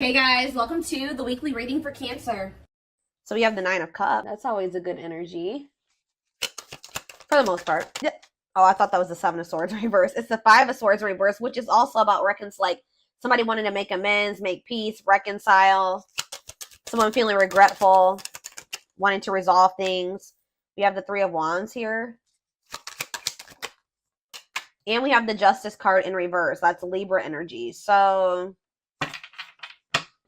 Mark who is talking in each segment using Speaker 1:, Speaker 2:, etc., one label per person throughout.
Speaker 1: Hey guys, welcome to the weekly reading for Cancer.
Speaker 2: So we have the Nine of Cups. That's always a good energy. For the most part. Oh, I thought that was the Seven of Swords reverse. It's the Five of Swords reverse, which is also about like somebody wanting to make amends, make peace, reconcile. Someone feeling regretful, wanting to resolve things. We have the Three of Wands here. And we have the Justice card in reverse. That's Libra energy. So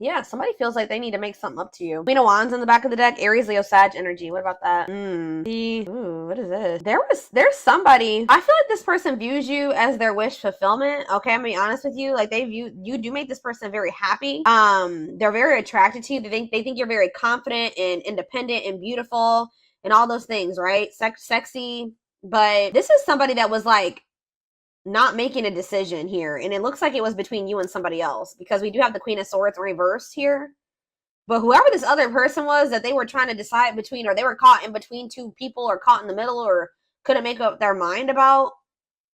Speaker 2: yeah, somebody feels like they need to make something up to you. Queen of Wands in the back of the deck. Aries, Leo, Sag energy. What about that? Ooh, what is this? There's somebody. I feel like this person views you as their wish fulfillment. Okay, I'm gonna be honest with you. Like you do make this person very happy. They're very attracted to you. They think you're very confident and independent and beautiful and all those things, right? Sexy. But this is somebody that was like not making a decision here, and it looks like it was between you and somebody else, because we do have the Queen of Swords reversed here. But whoever this other person was that they were trying to decide between, or they were caught in between two people, or caught in the middle, or couldn't make up their mind about,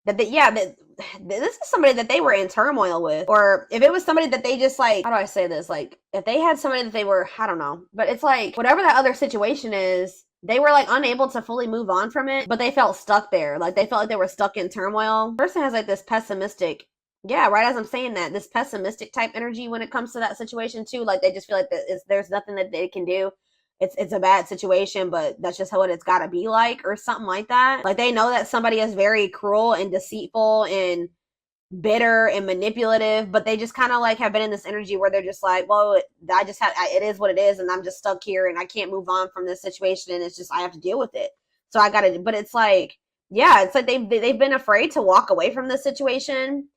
Speaker 2: that this is somebody that they were in turmoil with. Or if it was somebody that they just like, how do I say this, like if they had somebody that they were, I don't know, but it's like whatever that other situation is, they were like unable to fully move on from it, but they felt stuck there. Like they felt like they were stuck in turmoil. The person has like this pessimistic, yeah, right as I'm saying that, this pessimistic type energy when it comes to that situation too. Like they just feel like there's nothing that they can do. It's a bad situation, but that's just how it's got to be like, or something like that. Like they know that somebody is very cruel and deceitful and bitter and manipulative, but they just kind of like have been in this energy where they're just like, well, it is what it is, and I'm just stuck here and I can't move on from this situation, and it's just I have to deal with it. So I gotta, but it's like, yeah, it's like they've been afraid to walk away from this situation,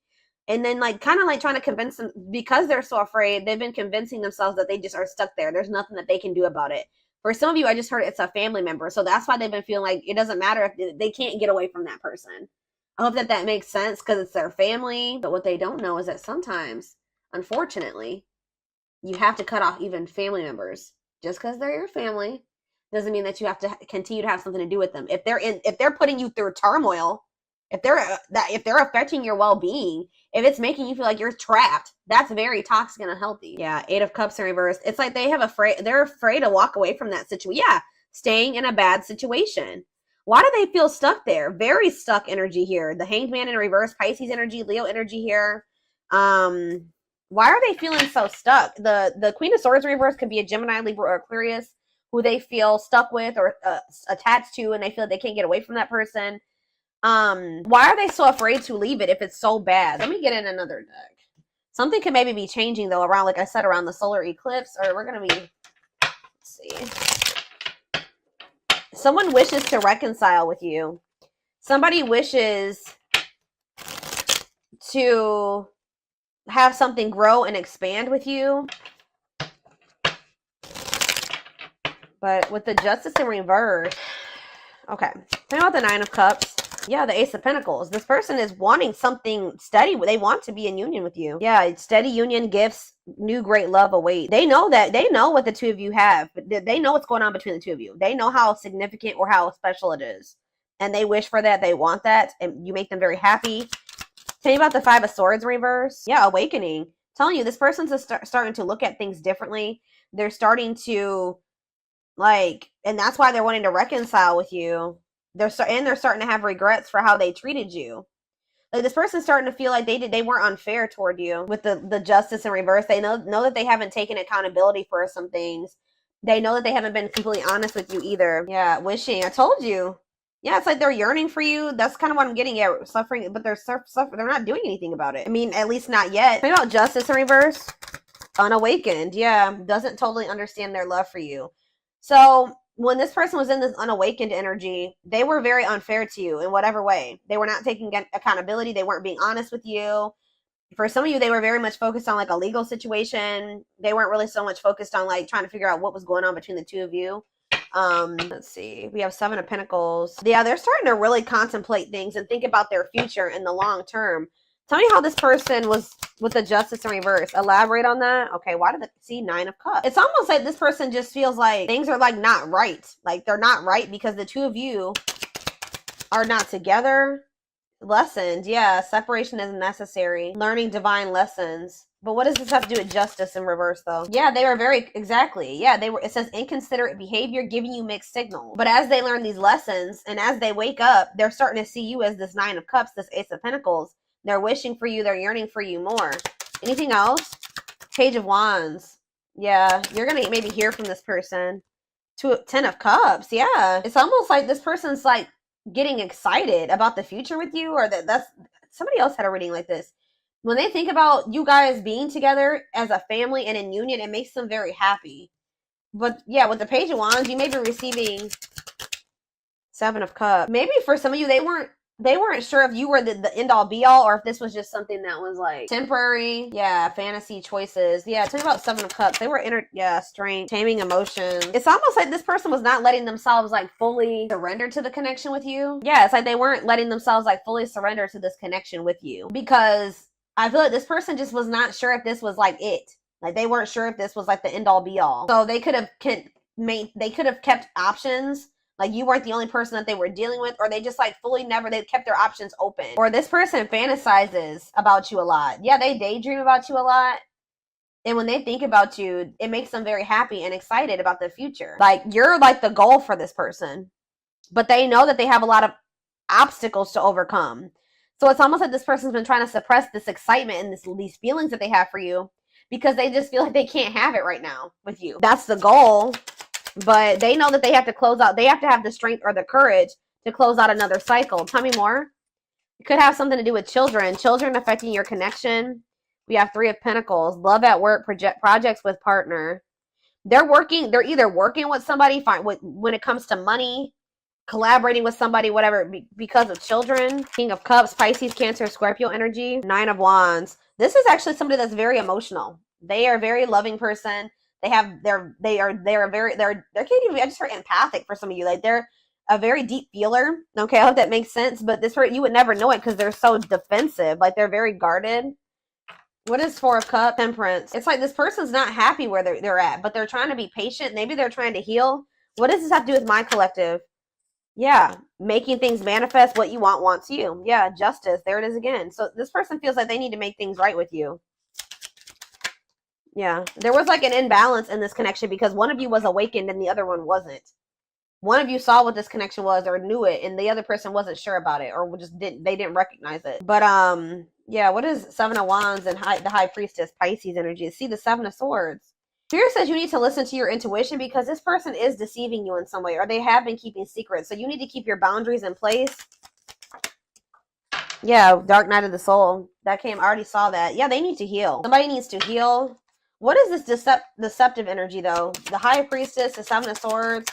Speaker 2: and then like kind of like trying to convince them, because they're so afraid, they've been convincing themselves that they just are stuck there. There's nothing that they can do about it. For some of you, I just heard it's a family member, so that's why they've been feeling like it doesn't matter if they can't get away from that person. I hope that makes sense, because it's their family. But what they don't know is that sometimes, unfortunately, you have to cut off even family members. Just because they're your family doesn't mean that you have to continue to have something to do with them. If they're putting you through turmoil, if they're affecting your well-being, if it's making you feel like you're trapped, that's very toxic and unhealthy. Yeah, Eight of Cups in reverse. It's like they're afraid to walk away from that situation. Yeah, staying in a bad situation. Why do they feel stuck there? Very stuck energy here. The Hanged Man in reverse, Pisces energy, Leo energy here. Why are they feeling so stuck? The Queen of Swords in reverse could be a Gemini, Libra, or Aquarius who they feel stuck with or attached to, and they feel like they can't get away from that person. Why are they so afraid to leave it if it's so bad? Let me get in another deck. Something could maybe be changing though around, like I said, around the solar eclipse, or we're gonna be, let's see. Someone wishes to reconcile with you. Somebody wishes to have something grow and expand with you. But with the Justice in reverse, okay. Think about the Nine of Cups. Yeah, the Ace of Pentacles. This person is wanting something steady. They want to be in union with you. Yeah, steady union, gifts, new great love await. They know what the two of you have. They know what's going on between the two of you. They know how significant or how special it is. And they wish for that. They want that. And you make them very happy. Tell me about the Five of Swords reverse. Yeah, awakening. Telling you, this person's starting to look at things differently. They're starting to, like, and that's why they're wanting to reconcile with you. They're starting to have regrets for how they treated you. Like this person's starting to feel like they weren't unfair toward you with the Justice in reverse. They know that they haven't taken accountability for some things. They know that they haven't been completely honest with you either. Yeah, wishing. I told you. Yeah, it's like they're yearning for you. That's kind of what I'm getting at. Suffering, but they're they're not doing anything about it. I mean, at least not yet. Think about Justice in reverse. Unawakened. Yeah, doesn't totally understand their love for you. So when this person was in this unawakened energy, they were very unfair to you in whatever way. They were not taking accountability. They weren't being honest with you. For some of you, they were very much focused on like a legal situation. They weren't really so much focused on like trying to figure out what was going on between the two of you. Let's see. We have Seven of Pentacles. Yeah, they're starting to really contemplate things and think about their future in the long term. Tell me how this person was with the Justice in reverse. Elaborate on that. Okay, why did they see Nine of Cups? It's almost like this person just feels like things are like not right. Like they're not right because the two of you are not together. Lessons. Yeah, separation is necessary. Learning divine lessons. But what does this have to do with justice in reverse, though? Yeah, they were very, exactly. Yeah, they were, it says inconsiderate behavior, giving you mixed signals. But as they learn these lessons and as they wake up, they're starting to see you as this Nine of Cups, this Ace of Pentacles. They're wishing for you. They're yearning for you more. Anything else? Page of Wands. Yeah, you're going to maybe hear from this person. Ten of Cups. Yeah. It's almost like this person's like getting excited about the future with you, or that's somebody else had a reading like this. When they think about you guys being together as a family and in union, it makes them very happy. But yeah, with the Page of Wands, you may be receiving Seven of Cups. Maybe for some of you, they weren't sure if you were the end all be all, or if this was just something that was like temporary. Yeah, fantasy choices. Yeah, tell me about Seven of Cups. They were strength, taming emotions. It's almost like this person was not letting themselves like fully surrender to the connection with you. Yeah, it's like they weren't letting themselves like fully surrender to this connection with you, because I feel like this person just was not sure if this was like it. Like they weren't sure if this was like the end all be all. So they could have kept options. Like you weren't the only person that they were dealing with, or they just like they kept their options open. Or this person fantasizes about you a lot. Yeah, they daydream about you a lot. And when they think about you, it makes them very happy and excited about the future. Like you're like the goal for this person, but they know that they have a lot of obstacles to overcome. So it's almost like this person's been trying to suppress this excitement and these feelings that they have for you, because they just feel like they can't have it right now with you. That's the goal, but they know that they have to close out. They have to have the strength or the courage to close out another cycle. Tell me more. It could have something to do with children. Children affecting your connection. We have Three of Pentacles. Love at work, projects with partner. They're either working with somebody when it comes to money, collaborating with somebody, whatever, because of children. King of Cups, Pisces, Cancer, Scorpio energy. Nine of Wands. This is actually somebody that's very emotional. They are a very loving person. They're empathic for some of you. Like they're a very deep feeler. Okay, I hope that makes sense. But you would never know it because they're so defensive. Like they're very guarded. What is Four of Cups? Temperance. It's like this person's not happy where they're at, but they're trying to be patient. Maybe they're trying to heal. What does this have to do with my collective? Yeah, making things manifest. What you want wants you. Yeah, justice. There it is again. So this person feels like they need to make things right with you. Yeah, there was like an imbalance in this connection because one of you was awakened and the other one wasn't. One of you saw what this connection was or knew it, and the other person wasn't sure about it, or just didn't recognize it. But yeah, what is Seven of Wands and the High Priestess, Pisces energy? See the Seven of Swords. Spirit says you need to listen to your intuition because this person is deceiving you in some way, or they have been keeping secrets. So you need to keep your boundaries in place. Yeah, Dark Night of the Soul. That came, I already saw that. Yeah, they need to heal. Somebody needs to heal. What is this deceptive energy, though? The High Priestess, the Seven of Swords.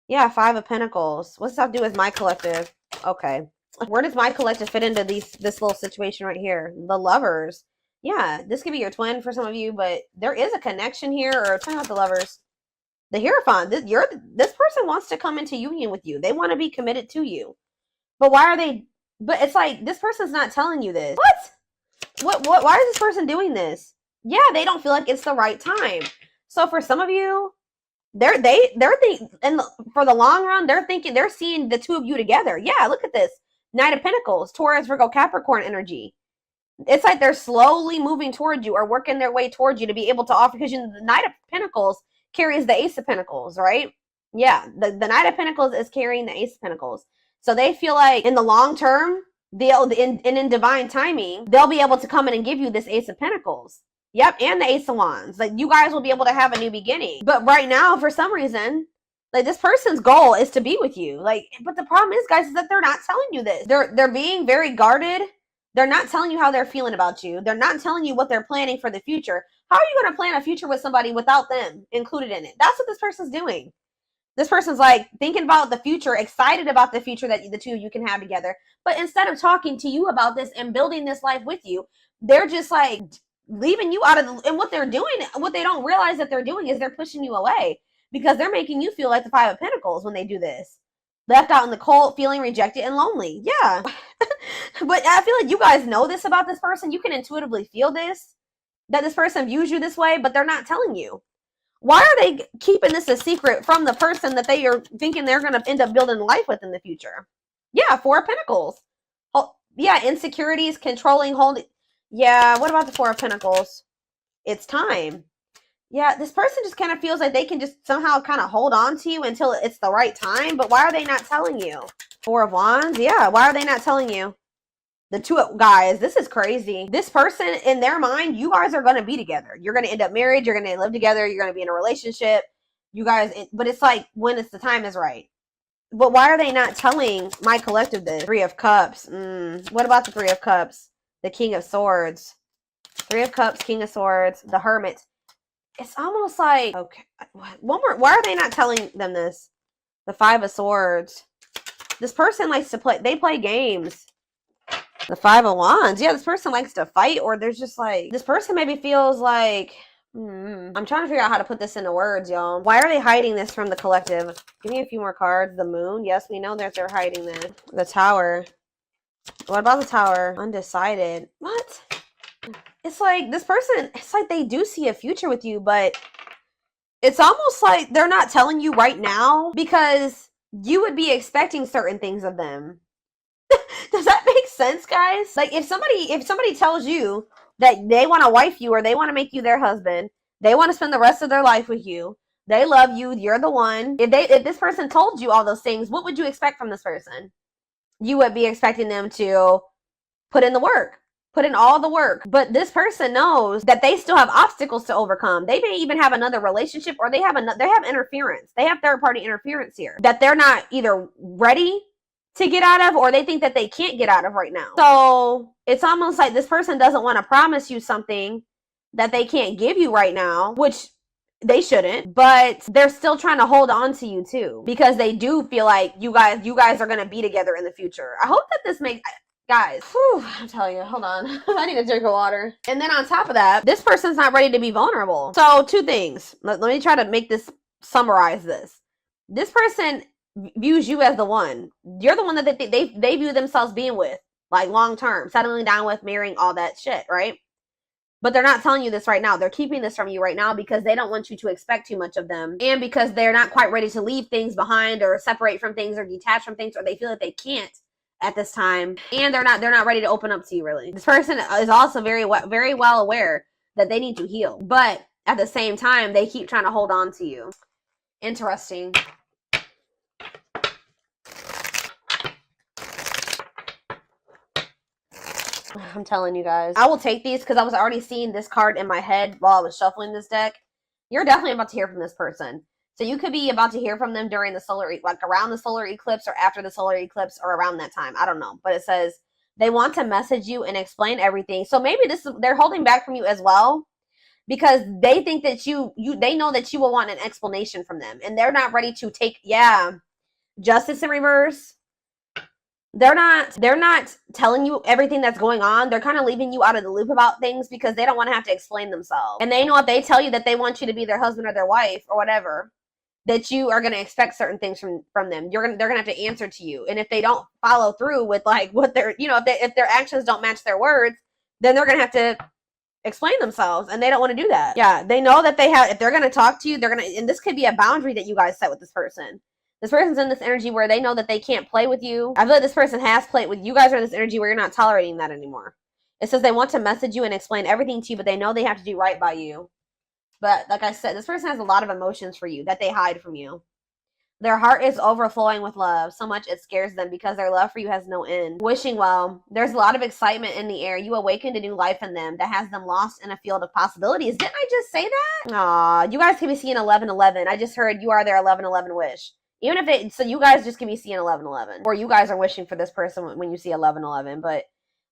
Speaker 2: Yeah, Five of Pentacles. What's that do with my collective? Okay. Where does my collective fit into this little situation right here? The Lovers. Yeah, this could be your twin for some of you, but there is a connection here. Or talking about the Lovers. The Hierophant. This person wants to come into union with you. They want to be committed to you. But why are they... But it's like, this person's not telling you this. What? Why is this person doing this? Yeah, they don't feel like it's the right time. So for some of you, they're thinking, and for the long run, they're seeing the two of you together. Yeah, look at this. Knight of Pentacles, Taurus, Virgo, Capricorn energy. It's like they're slowly moving towards you or working their way towards you to be able to offer, because the Knight of Pentacles carries the Ace of Pentacles, right? Yeah, the Knight of Pentacles is carrying the Ace of Pentacles. So they feel like in the long term, in divine timing, they'll be able to come in and give you this Ace of Pentacles. Yep, and the Ace of Wands. Like, you guys will be able to have a new beginning. But right now, for some reason, like, this person's goal is to be with you. Like, but the problem is, guys, is that they're not telling you this. They're being very guarded. They're not telling you how they're feeling about you. They're not telling you what they're planning for the future. How are you going to plan a future with somebody without them included in it? That's what this person's doing. This person's like thinking about the future, excited about the future that the two of you can have together. But instead of talking to you about this and building this life with you, they're just like leaving you out of and what they're doing, what they don't realize that they're doing is they're pushing you away, because they're making you feel like the Five of Pentacles when they do this. Left out in the cold, feeling rejected and lonely. Yeah. But I feel like you guys know this about this person. You can intuitively feel this, that this person views you this way, but they're not telling you. Why are they keeping this a secret from the person that they are thinking they're going to end up building life with in the future? Yeah, Four of Pentacles. Oh, yeah, insecurities, controlling, holding. Yeah, what about the Four of Pentacles? it's time. Yeah, this person just kind of feels like they can just somehow kind of hold on to you until it's the right time. But why are they not telling you? Four of Wands. Yeah, why are they not telling you? The two guys, this is crazy. This person, in their mind, you guys are going to be together. You're going to end up married. You're going to live together. You're going to be in a relationship. You guys, but it's like when it's the time is right. But why are they not telling my collective this? Three of Cups. What about the Three of Cups? The King of Swords. Three of Cups, King of Swords, the Hermit. It's almost like, okay, one more. Why are they not telling them this? The Five of Swords. This person likes to play, they play games. The Five of Wands. Yeah, this person likes to fight, or there's just like, this person maybe feels like, I'm trying to figure out how to put this into words, y'all. Why are they hiding this from the collective? Give me a few more cards. The Moon. Yes, we know that they're hiding this. The Tower. What about the Tower? Undecided. What? It's like this person, it's like they do see a future with you, but it's almost like they're not telling you right now because you would be expecting certain things of them. Does that make sense, guys? Like if somebody tells you that they want to wife you or they want to make you their husband, they want to spend the rest of their life with you, they love you, you're the one. If this person told you all those things, what would you expect from this person? You would be expecting them to put in the work. Put in all the work. But this person knows that they still have obstacles to overcome. They may even have another relationship, or they have interference. They have third party interference here that they're not either ready to get out of, or they think that they can't get out of right now. So it's almost like this person doesn't want to promise you something that they can't give you right now, which they shouldn't, but they're still trying to hold on to you too, because they do feel like you guys are going to be together in the future. I hope that this makes... Guys, I'm telling you, hold on. I need a drink of water. And then on top of that, this person's not ready to be vulnerable. So two things. Let me try to summarize this. This person views you as the one. You're the one that they view themselves being with, like long term, settling down with, marrying, all that shit, right? But they're not telling you this right now. They're keeping this from you right now because they don't want you to expect too much of them. And because they're not quite ready to leave things behind or separate from things or detach from things, or they feel that they can't at this time, and they're not ready to open up to you, really. This person is also very well aware that they need to heal, but at the same time they keep trying to hold on to you. Interesting. I'm telling you guys, I will take these because I was already seeing this card in my head while I was shuffling this deck. You're definitely about to hear from this person. So you could be about to hear from them during the around the solar eclipse, or after the solar eclipse, or around that time. I don't know. But it says they want to message you and explain everything. So maybe they're holding back from you as well, because they think that they know that you will want an explanation from them, and they're not ready to take, Justice in reverse. They're not telling you everything that's going on. They're kind of leaving you out of the loop about things because they don't want to have to explain themselves. And they know if they tell you that they want you to be their husband or their wife or whatever, that you are going to expect certain things from them. They're going to have to answer to you. And if they don't follow through with like what they're, if their actions don't match their words, then they're going to have to explain themselves, and they don't want to do that. Yeah, they know that if they're going to talk to you, and this could be a boundary that you guys set with this person. This person's in this energy where they know that they can't play with you. I feel like this person has played with you. You guys are in this energy where you're not tolerating that anymore. It says they want to message you and explain everything to you, but they know they have to do right by you. But like I said, this person has a lot of emotions for you that they hide from you. Their heart is overflowing with love, so much it scares them because their love for you has no end. Wishing well. There's a lot of excitement in the air. You awakened a new life in them that has them lost in a field of possibilities. Didn't I just say that? Aw, you guys can be seeing 1111. I just heard you are their 1111 wish. Even if so you guys just can be seeing 1111. Or you guys are wishing for this person when you see 1111. But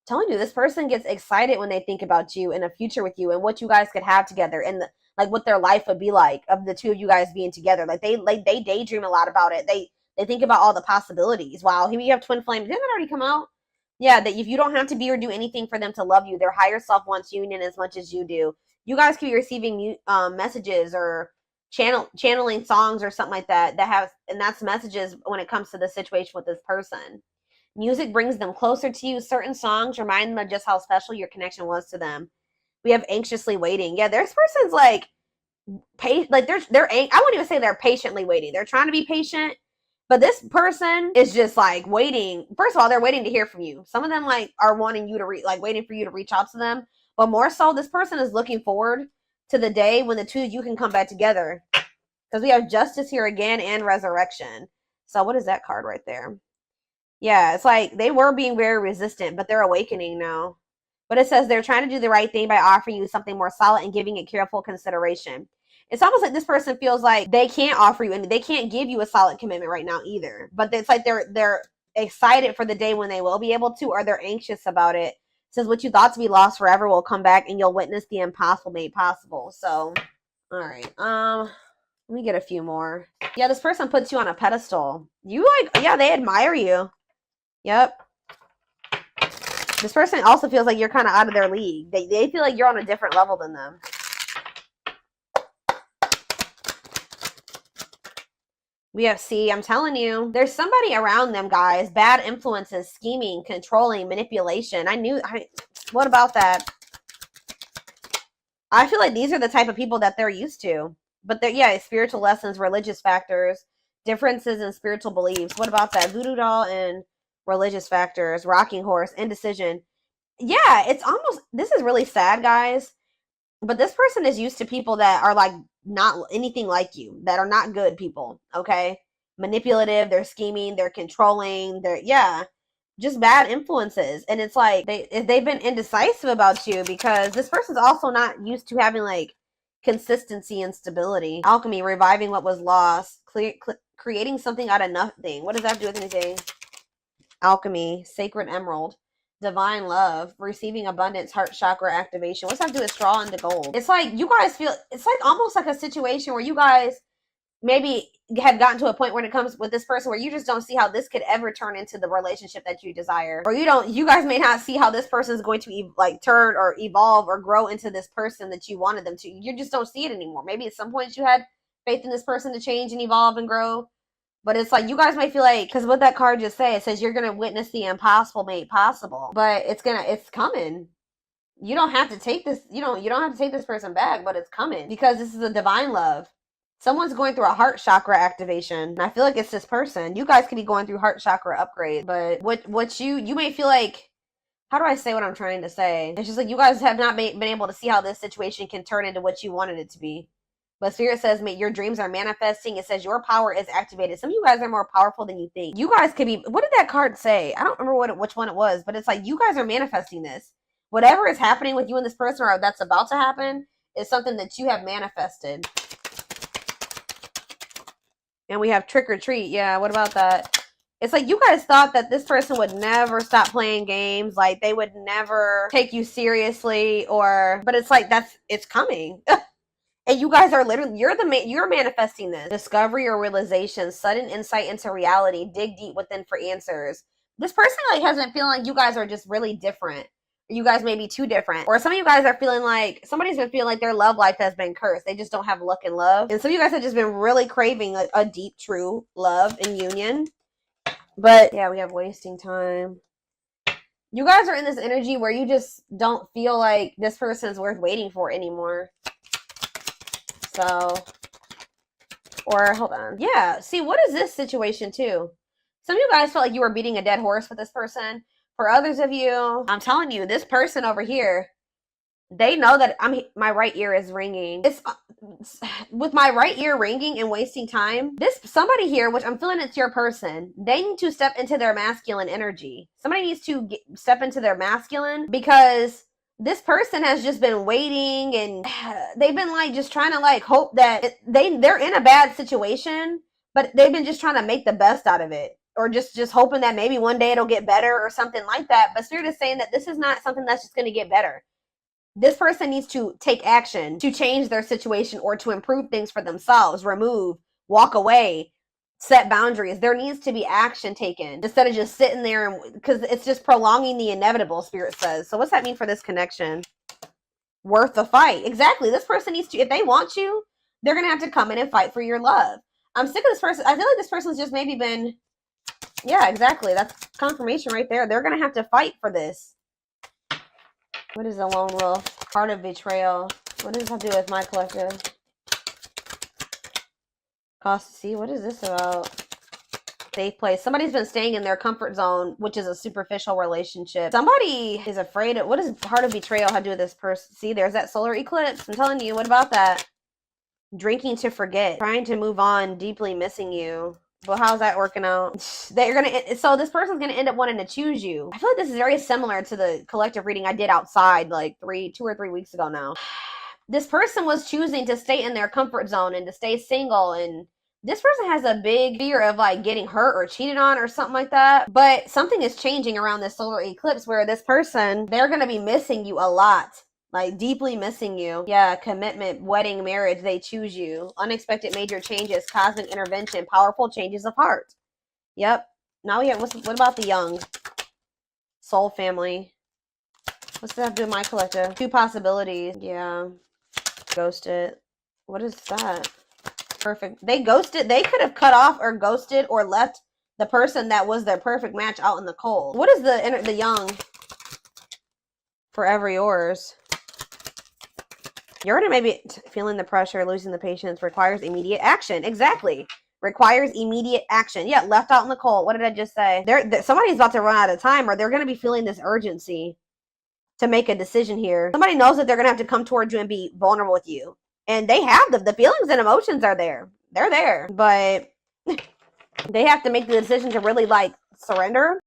Speaker 2: telling you, this person gets excited when they think about you and a future with you and what you guys could have together, and what their life would be like of the two of you guys being together. They daydream a lot about it. They think about all the possibilities. Wow, here we have twin flames. Didn't that already come out? Yeah, that if you don't have to be or do anything for them to love you, their higher self wants union as much as you do. You guys could be receiving messages or channeling songs or something like that and that's messages when it comes to the situation with this person. Music brings them closer to you. Certain songs remind them of just how special your connection was to them. We have anxiously waiting. Yeah, this person's like, I wouldn't even say they're patiently waiting. They're trying to be patient, but this person is just like waiting. First of all, they're waiting to hear from you. Some of them are wanting you to waiting for you to reach out to them. But more so, this person is looking forward to the day when the two of you can come back together. Because we have justice here again and resurrection. So what is that card right there? Yeah, it's like they were being very resistant, but they're awakening now. But it says they're trying to do the right thing by offering you something more solid and giving it careful consideration. It's almost like this person feels like they can't offer you, and they can't give you a solid commitment right now either. But it's like they're excited for the day when they will be able to, or they're anxious about it. It says what you thought to be lost forever will come back, and you'll witness the impossible made possible. So, all right. Let me get a few more. Yeah, this person puts you on a pedestal. You like, yeah, they admire you. Yep. This person also feels like you're kind of out of their league. They feel like you're on a different level than them. We have C. I'm telling you, there's somebody around them, guys. Bad influences, scheming, controlling, manipulation. What about that? I feel like these are the type of people that they're used to. But yeah, spiritual lessons, religious factors, differences in spiritual beliefs. What about that? Voodoo doll and religious factors, rocking horse, indecision. Yeah, it's almost, this is really sad, guys. But this person is used to people that are like not anything like you, that are not good people, okay? Manipulative, they're scheming, they're controlling, just bad influences. And it's like they've been indecisive about you because this person's also not used to having like consistency and stability. Alchemy, reviving what was lost, creating something out of nothing. What does that have to do with anything? Alchemy, sacred emerald, divine love, receiving abundance, heart chakra activation. What's that have to do with straw into gold? It's like you guys feel, it's like almost like a situation where you guys maybe have gotten to a point when it comes with this person where you just don't see how this could ever turn into the relationship that you desire. Or you guys may not see how this person is going to turn or evolve or grow into this person that you wanted them to. You just don't see it anymore. Maybe at some point you had faith in this person to change and evolve and grow. But it's like you guys might feel like, because what that card just says, it says you're going to witness the impossible made possible. But it's coming. You don't have to take this, you don't have to take this person back, but it's coming. Because this is a divine love. Someone's going through a heart chakra activation. And I feel like it's this person. You guys could be going through heart chakra upgrade. But what you may feel like, how do I say what I'm trying to say? It's just like you guys have not been able to see how this situation can turn into what you wanted it to be. But Spirit says, your dreams are manifesting. It says your power is activated. Some of you guys are more powerful than you think. You guys could be, what did that card say? I don't remember which one it was, but it's like you guys are manifesting this. Whatever is happening with you and this person or that's about to happen is something that you have manifested. And we have trick or treat. Yeah, what about that? It's like you guys thought that this person would never stop playing games. Like they would never take you seriously but it's like it's coming. And you guys are literally, you're manifesting this. Discovery or realization, sudden insight into reality, dig deep within for answers. This person has been feeling like you guys are just really different. You guys may be too different. Or some of you guys are feeling like, somebody's been feeling like their love life has been cursed. They just don't have luck in love. And some of you guys have just been really craving a deep, true love and union. But yeah, we have wasting time. You guys are in this energy where you just don't feel like this person's worth waiting for anymore. So, or hold on. Yeah, see, what is this situation too? Some of you guys felt like you were beating a dead horse with this person. For others of you, I'm telling you, this person over here, they know that my right ear is ringing. It's with my right ear ringing and wasting time. Somebody here, which I'm feeling it's your person, they need to step into their masculine energy. Somebody needs to step into their masculine because this person has just been waiting and they've been just trying to hope that they're in a bad situation, but they've been just trying to make the best out of it, or just hoping that maybe one day it'll get better or something like that. But Spirit is saying that this is not something that's just going to get better. This person needs to take action to change their situation or to improve things for themselves, remove, walk away, set boundaries. There needs to be action taken instead of just sitting there, because it's just prolonging the inevitable, Spirit says. So what's that mean for this connection? Worth the fight. Exactly. This person needs to, if they want you, they're going to have to come in and fight for your love. I'm sick of this person. I feel like this person's just maybe been, yeah, exactly. That's confirmation right there. They're going to have to fight for this. What is a lone wolf? Heart of betrayal. What does that do with my collective? Cost to see. What is this about? Safe place. Somebody's been staying in their comfort zone, which is a superficial relationship. Somebody is afraid of, what does heart of betrayal have to do with this person? See, there's that solar eclipse. I'm telling you, what about that? Drinking to forget, trying to move on, deeply missing you. But how's that working out? So this person's gonna end up wanting to choose you. I feel like this is very similar to the collective reading I did outside like 2 or 3 weeks ago now. This person was choosing to stay in their comfort zone and to stay single, and this person has a big fear of like getting hurt or cheated on or something like that. But something is changing around this solar eclipse where this person, they're gonna be missing you a lot. Like, deeply missing you. Yeah, commitment, wedding, marriage, they choose you. Unexpected major changes, cosmic intervention, powerful changes of heart. Yep. Now we have, what about the young? Soul family. What's that have to do with my collective? 2 possibilities. Yeah. Ghosted. What is that? Perfect. They ghosted. They could have cut off or ghosted or left the person that was their perfect match out in the cold. What is the young? Forever yours. You're going to maybe feeling the pressure, losing the patience, requires immediate action. Exactly. Requires immediate action. Yeah, left out in the cold. What did I just say? Somebody's about to run out of time, or they're going to be feeling this urgency to make a decision here. Somebody knows that they're going to have to come towards you and be vulnerable with you. And they have the feelings and emotions are there. They're there. But they have to make the decision to really like surrender.